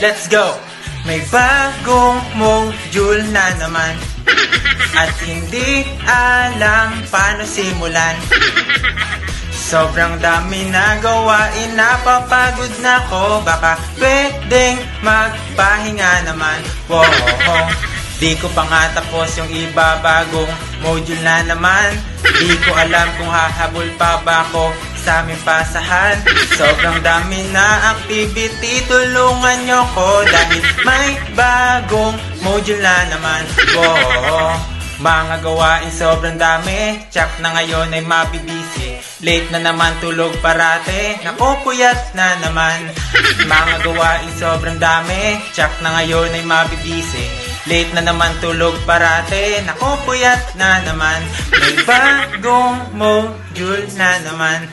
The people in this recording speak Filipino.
Let's go! May bagong module na naman at hindi alam paano simulan. Sobrang dami na gawain, napapagod na ko. Baka pwedeng magpahinga naman. Wow, di ko pa nga tapos yung iba, bagong module na naman. Di ko alam kung hahabol pa ba ako sa aming pasahan. Sobrang dami na activity, tulungan nyo ko dahil may bagong module na naman. Wow, mga gawain sobrang dami, tsak na ngayon ay mabibisi. Late na naman tulog parate, nakupuyat na naman. Mga gawain sobrang dami, tsak na ngayon ay mabibisi. Late na naman tulog parate, nakupuyat na naman. May bagong module na naman.